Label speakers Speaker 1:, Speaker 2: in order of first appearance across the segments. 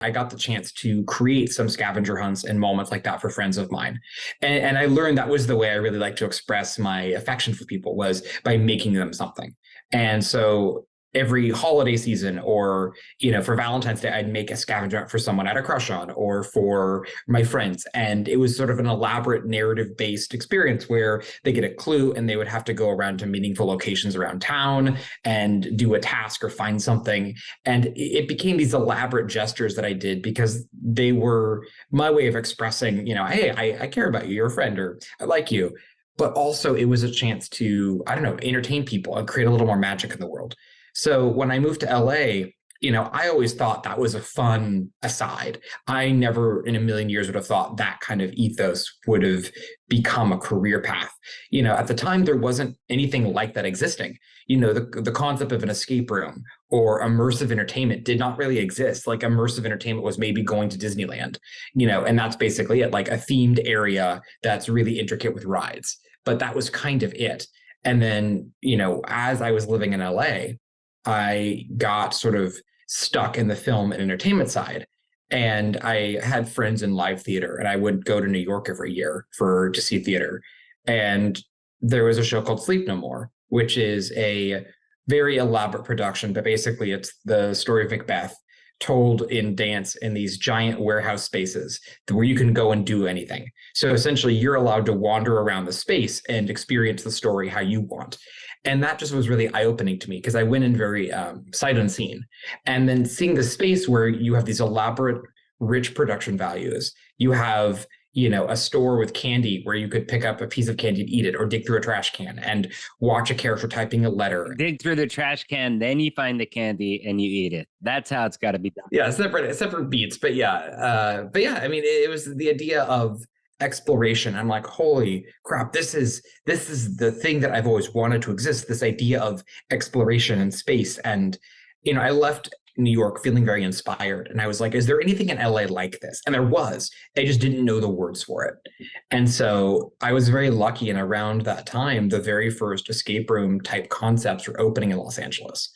Speaker 1: I got the chance to create some scavenger hunts and moments like that for friends of mine. And I learned that was the way I really like to express my affection for people, was by making them something. And so every holiday season, or for Valentine's Day, I'd make a scavenger hunt for someone I had a crush on, or for my friends. And it was sort of an elaborate narrative based experience where they get a clue and they would have to go around to meaningful locations around town and do a task or find something. And it became these elaborate gestures that I did because they were my way of expressing, hey, I care about you, you're a friend, or I like you. But also it was a chance to, I don't know, entertain people and create a little more magic in the world. So when I moved to LA, I always thought that was a fun aside. I never in a million years would have thought that kind of ethos would have become a career path. At the time, there wasn't anything like that existing. The concept of an escape room or immersive entertainment did not really exist. Like, immersive entertainment was maybe going to Disneyland, and that's basically it, like a themed area that's really intricate with rides. But that was kind of it. And then, as I was living in LA, I got sort of stuck in the film and entertainment side. And I had friends in live theater, and I would go to New York every year to see theater. And there was a show called Sleep No More, which is a very elaborate production, but basically it's the story of Macbeth told in dance in these giant warehouse spaces where you can go and do anything. So essentially, you're allowed to wander around the space and experience the story how you want. And that just was really eye-opening to me, because I went in very sight unseen. And then seeing the space where you have these elaborate, rich production values, you have a store with candy where you could pick up a piece of candy and eat it, or dig through a trash can and watch a character typing a letter.
Speaker 2: Dig through the trash can, then you find the candy and you eat it. That's how it's got to be done.
Speaker 1: Yeah, separate beats, but yeah. I mean, it was the idea of exploration. I'm like, holy crap, this is the thing that I've always wanted to exist, this idea of exploration in space. And I left New York feeling very inspired, and I was like, is there anything in LA like this? And there was. I just didn't know the words for it. And so I was very lucky, and around that time, the very first escape room type concepts were opening in Los Angeles,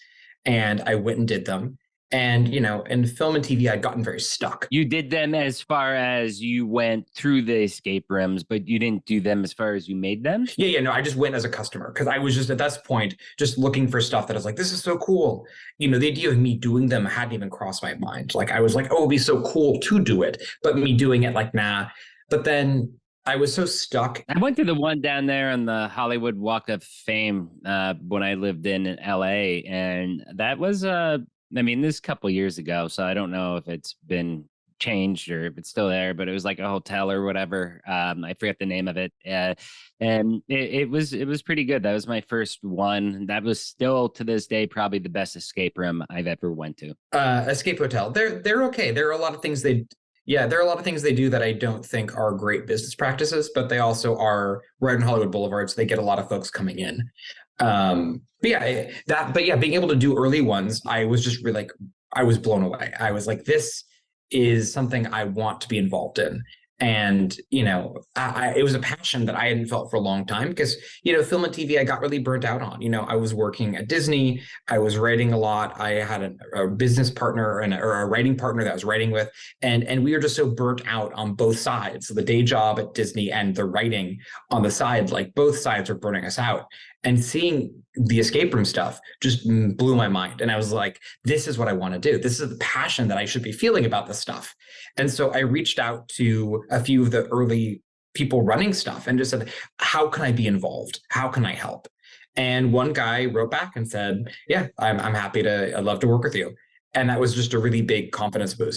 Speaker 1: and I went and did them. And, in film and TV, I'd gotten very stuck.
Speaker 2: You did them as far as you went through the escape rooms, but you didn't do them as far as you made them?
Speaker 1: Yeah, no, I just went as a customer, because I was just at this point just looking for stuff that I was like, this is so cool. The idea of me doing them hadn't even crossed my mind. Like, I was like, oh, it'd be so cool to do it. But me doing it, like, nah. But then I was so stuck.
Speaker 2: I went to the one down there on the Hollywood Walk of Fame when I lived in LA, and that was this couple years ago, so I don't know if it's been changed or if it's still there, but it was like a hotel or whatever. I forget the name of it. And it was pretty good. That was my first one. That was still to this day probably the best escape room I've ever went to.
Speaker 1: Escape Hotel. They're okay. There are a lot of things they do that I don't think are great business practices, but they also are right on Hollywood Boulevard, so they get a lot of folks coming in. Being able to do early ones, I was just really I was blown away. I was like, this is something I want to be involved in. And, it was a passion that I hadn't felt for a long time, because, film and TV, I got really burnt out on. I was working at Disney. I was writing a lot. I had a business partner or a writing partner that I was writing with. And we were just so burnt out on both sides. So the day job at Disney and the writing on the side, like, both sides were burning us out. And seeing the escape room stuff just blew my mind. And I was like, this is what I want to do. This is the passion that I should be feeling about this stuff. And so I reached out to a few of the early people running stuff and just said, how can I be involved? How can I help? And one guy wrote back and said, yeah, I'd love to work with you. And that was just a really big confidence boost.